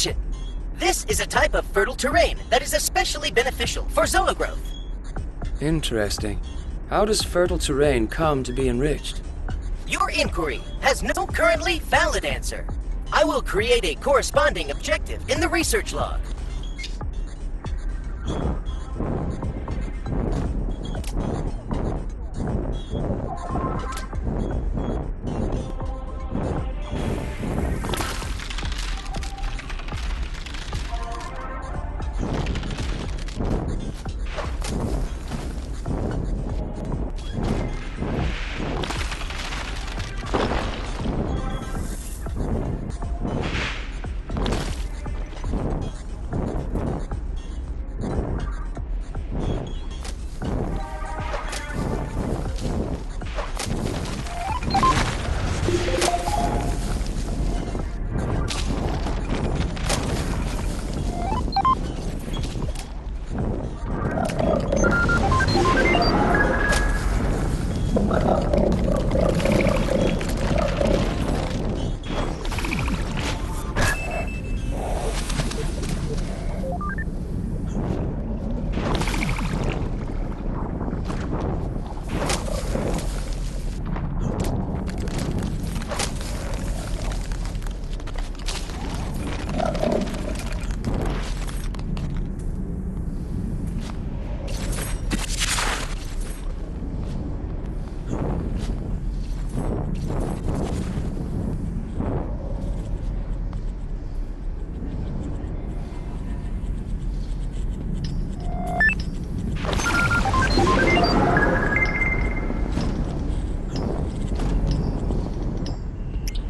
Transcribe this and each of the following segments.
Attention! This is a type of fertile terrain that is especially beneficial for Zoa growth. Interesting. How does fertile terrain come to be enriched? Your inquiry has no currently valid answer. I will create a corresponding objective in the research log.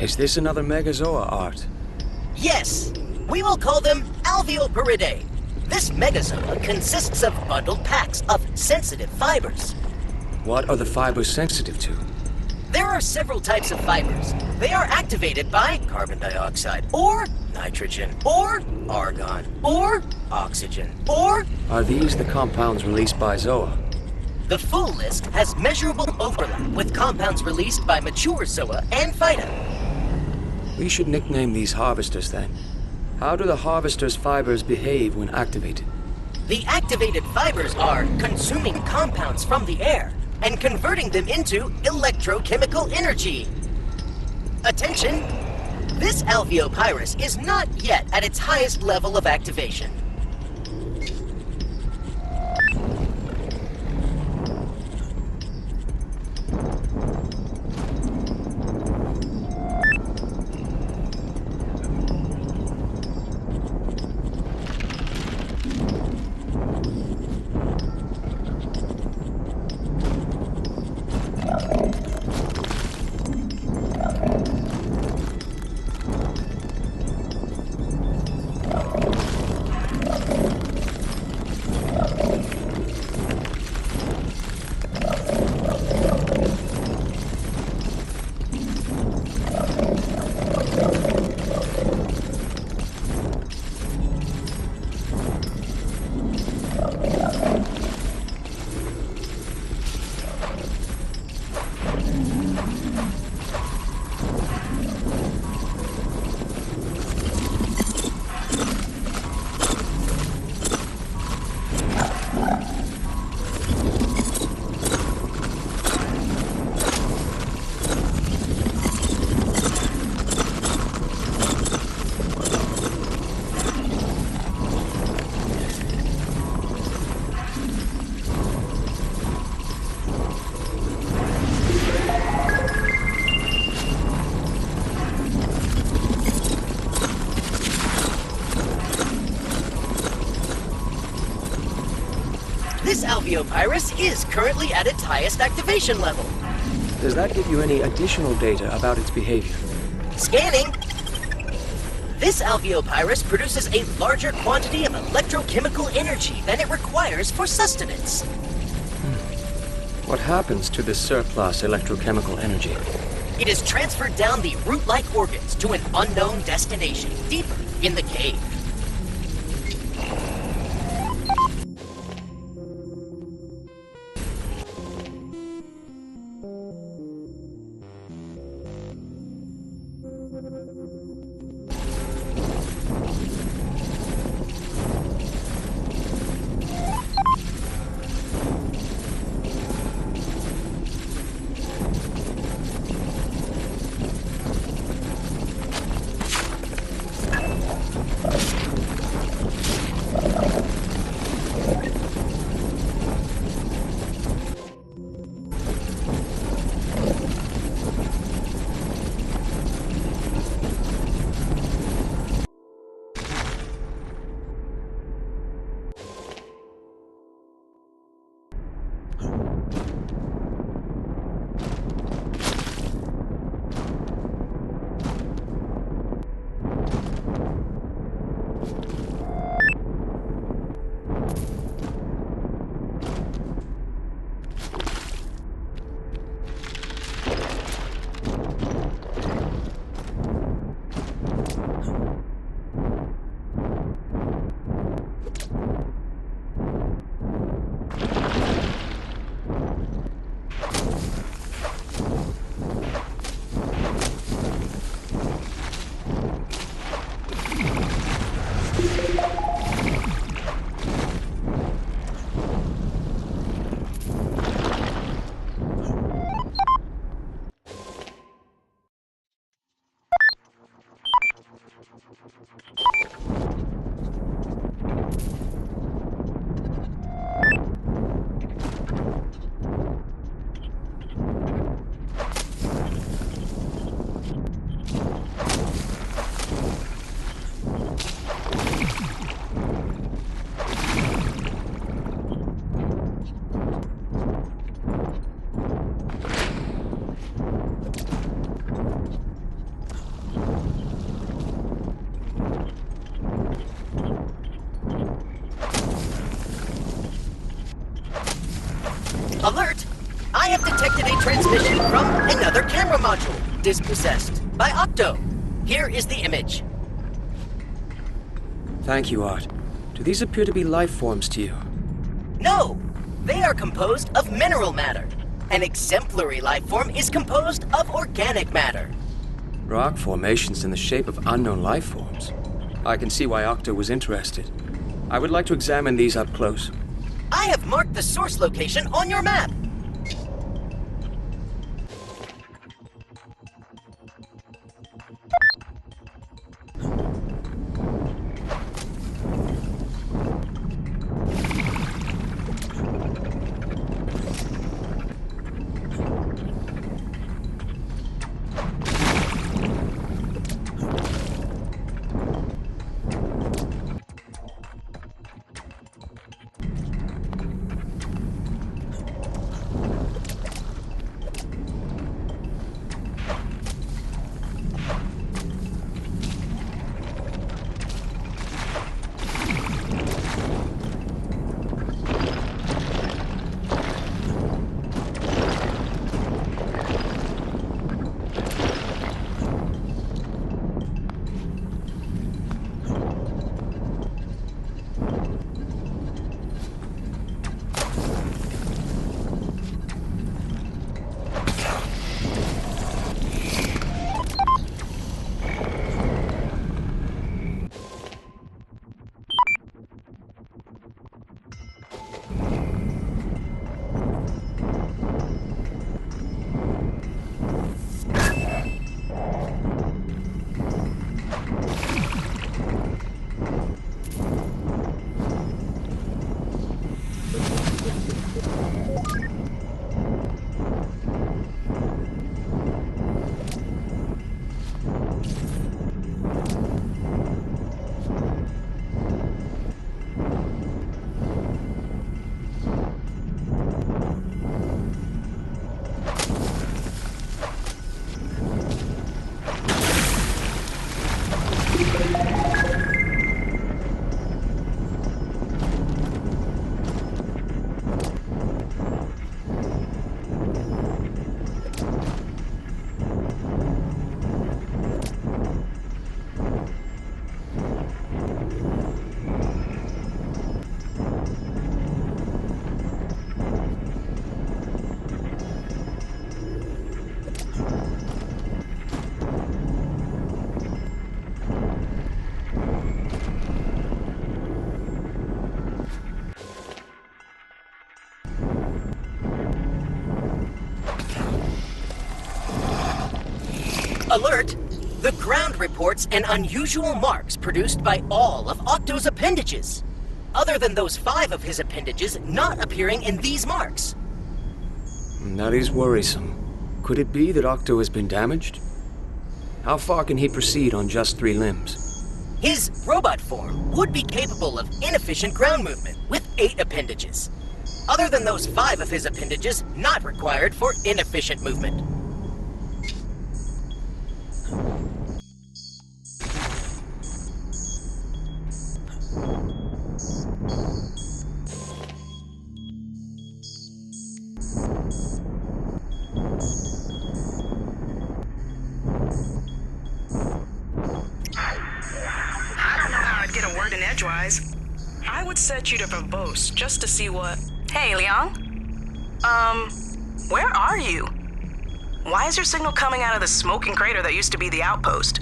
Is this another Megazoa art? Yes! We will call them Alveoparidae. This megazoa consists of bundled packs of sensitive fibers. What are the fibers sensitive to? There are several types of fibers. They are activated by carbon dioxide, or nitrogen, or argon, or oxygen, or... Are these the compounds released by Zoa? The full list has measurable overlap with compounds released by mature Zoa and Phyta. We should nickname these harvesters then. How do the harvester's fibers behave when activated? The activated fibers are consuming compounds from the air and converting them into electrochemical energy. Attention! This Alveopyrus is not yet at its highest level of activation. This Alveopyrus is currently at its highest activation level. Does that give you any additional data about its behavior? Scanning! This Alveopyrus produces a larger quantity of electrochemical energy than it requires for sustenance. What happens to this surplus electrochemical energy? It is transferred down the root-like organs to an unknown destination, deeper in the cave. Alert! I have detected a transmission from another camera module, dispossessed by Octo. Here is the image. Thank you, Art. Do these appear to be life forms to you? No! They are composed of mineral matter. An exemplary life form is composed of organic matter. Rock formations in the shape of unknown life forms. I can see why Octo was interested. I would like to examine these up close. I have marked the source location on your map. Alert! The ground reports an unusual marks produced by all of Octo's appendages, other than those 5 of his appendages not appearing in these marks. That is worrisome. Could it be that Octo has been damaged? How far can he proceed on just 3 limbs? His robot form would be capable of inefficient ground movement with 8 appendages, other than those 5 of his appendages not required for inefficient movement. Edgewise, I would set you to verbose just to see what... Hey, Liang? Where are you? Why is your signal coming out of the smoking crater that used to be the outpost?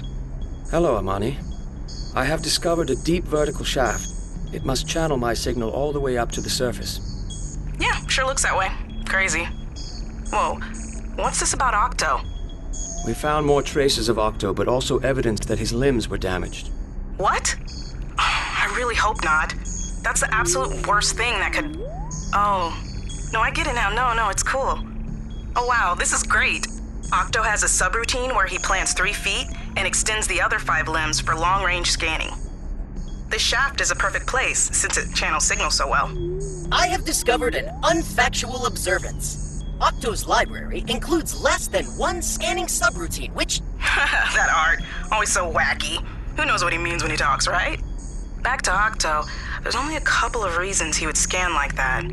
Hello, Amani. I have discovered a deep vertical shaft. It must channel my signal all the way up to the surface. Yeah, sure looks that way. Crazy. Whoa, what's this about Octo? We found more traces of Octo, but also evidence that his limbs were damaged. What? I really hope not. That's the absolute worst thing that could... Oh. No, I get it now. No, it's cool. Oh wow, this is great. Octo has a subroutine where he plants 3 feet and extends the other 5 limbs for long-range scanning. This shaft is a perfect place since it channels signal so well. I have discovered an unfactual observance. Octo's library includes less than 1 scanning subroutine, which... That Art, always so wacky. Who knows what he means when he talks, right? Back to Octo, there's only a couple of reasons he would scan like that.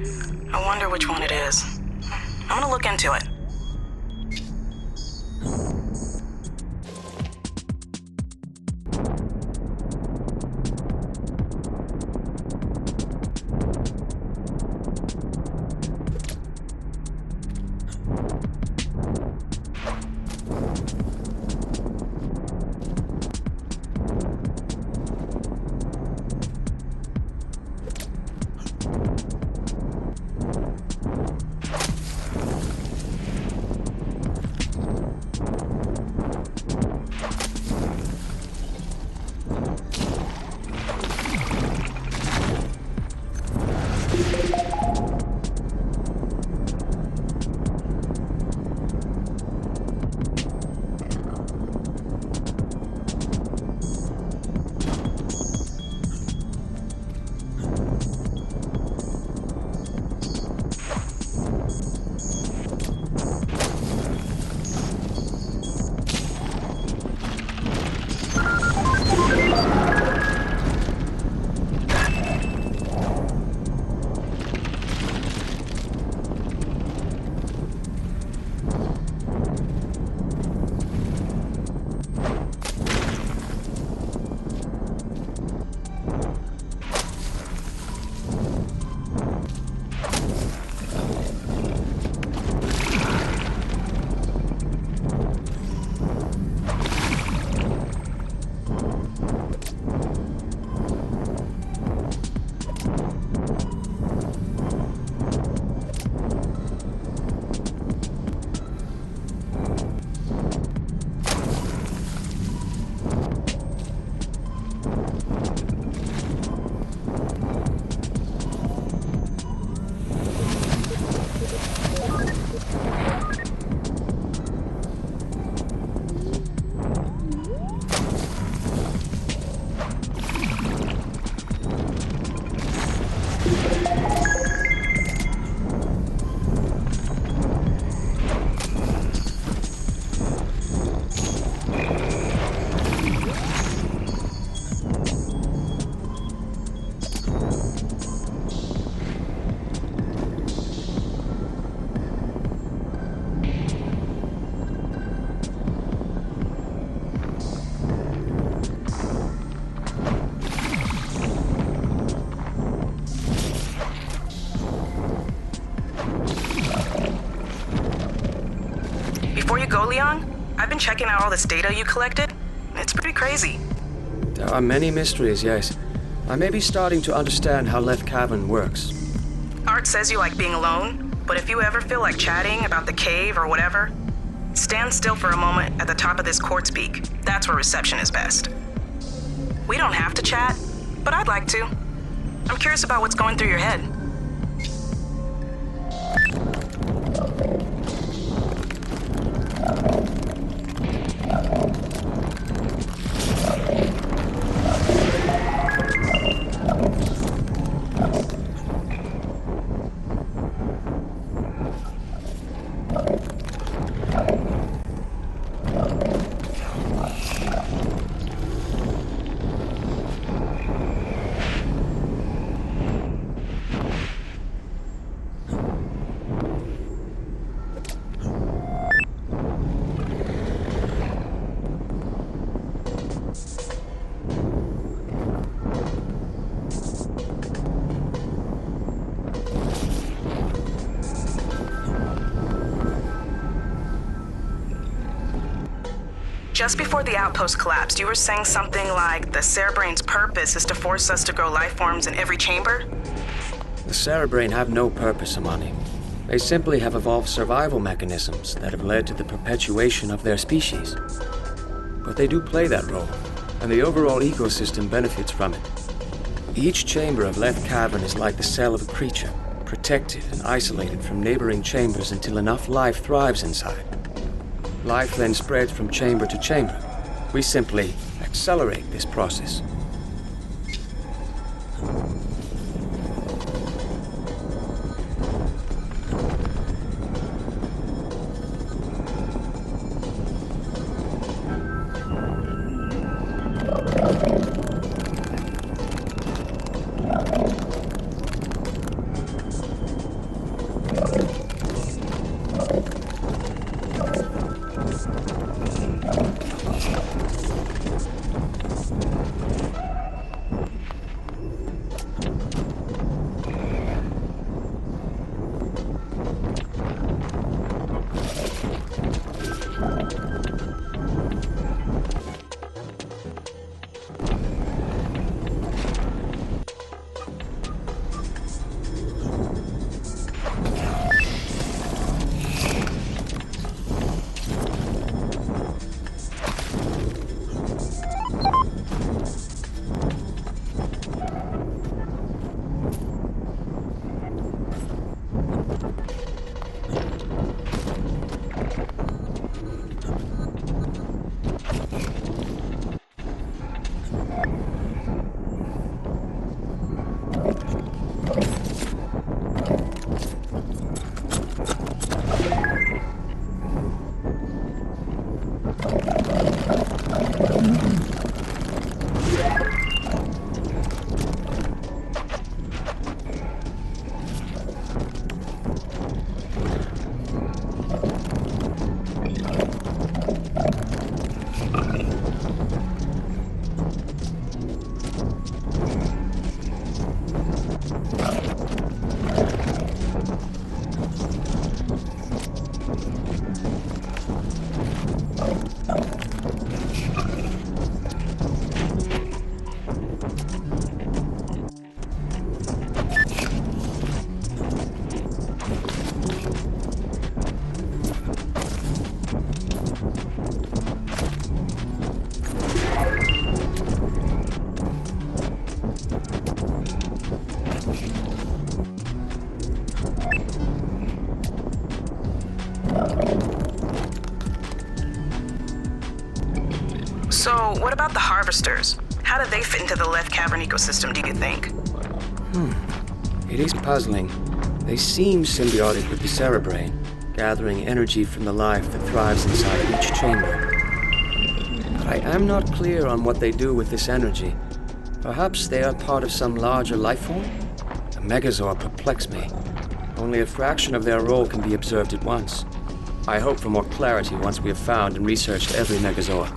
I wonder which one it is. I'm gonna look into it. Before you go, Leon, I've been checking out all this data you collected. It's pretty crazy. There are many mysteries, yes. I may be starting to understand how Left Cavern works. Art says you like being alone, but if you ever feel like chatting about the cave or whatever, stand still for a moment at the top of this quartz peak. That's where reception is best. We don't have to chat, but I'd like to. I'm curious about what's going through your head. Just before the outpost collapsed, you were saying something like the Cerebrain's purpose is to force us to grow life forms in every chamber? The Cerebrain have no purpose, Amani. They simply have evolved survival mechanisms that have led to the perpetuation of their species. But they do play that role, and the overall ecosystem benefits from it. Each chamber of Left Cavern is like the cell of a creature, protected and isolated from neighboring chambers until enough life thrives inside. Life then spreads from chamber to chamber. We simply accelerate this process. So, what about the harvesters? How do they fit into the left cavern ecosystem, do you think? It is puzzling. They seem symbiotic with the Cerebrain, gathering energy from the life that thrives inside each chamber. But I am not clear on what they do with this energy. Perhaps they are part of some larger life form? The Megazord perplex me. Only a fraction of their role can be observed at once. I hope for more clarity once we have found and researched every Megazord.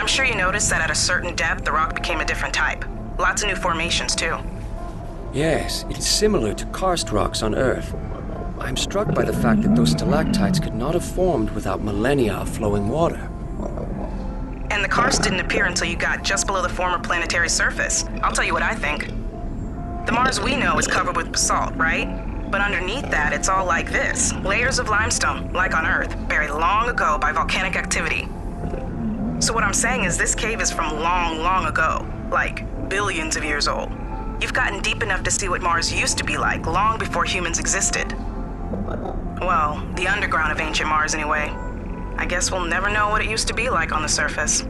I'm sure you noticed that at a certain depth, the rock became a different type. Lots of new formations, too. Yes, it's similar to karst rocks on Earth. I'm struck by the fact that those stalactites could not have formed without millennia of flowing water. And the karst didn't appear until you got just below the former planetary surface. I'll tell you what I think. The Mars we know is covered with basalt, right? But underneath that, it's all like this. Layers of limestone, like on Earth, buried long ago by volcanic activity. So what I'm saying is this cave is from long, long ago. Like, billions of years old. You've gotten deep enough to see what Mars used to be like long before humans existed. Well, the underground of ancient Mars anyway. I guess we'll never know what it used to be like on the surface.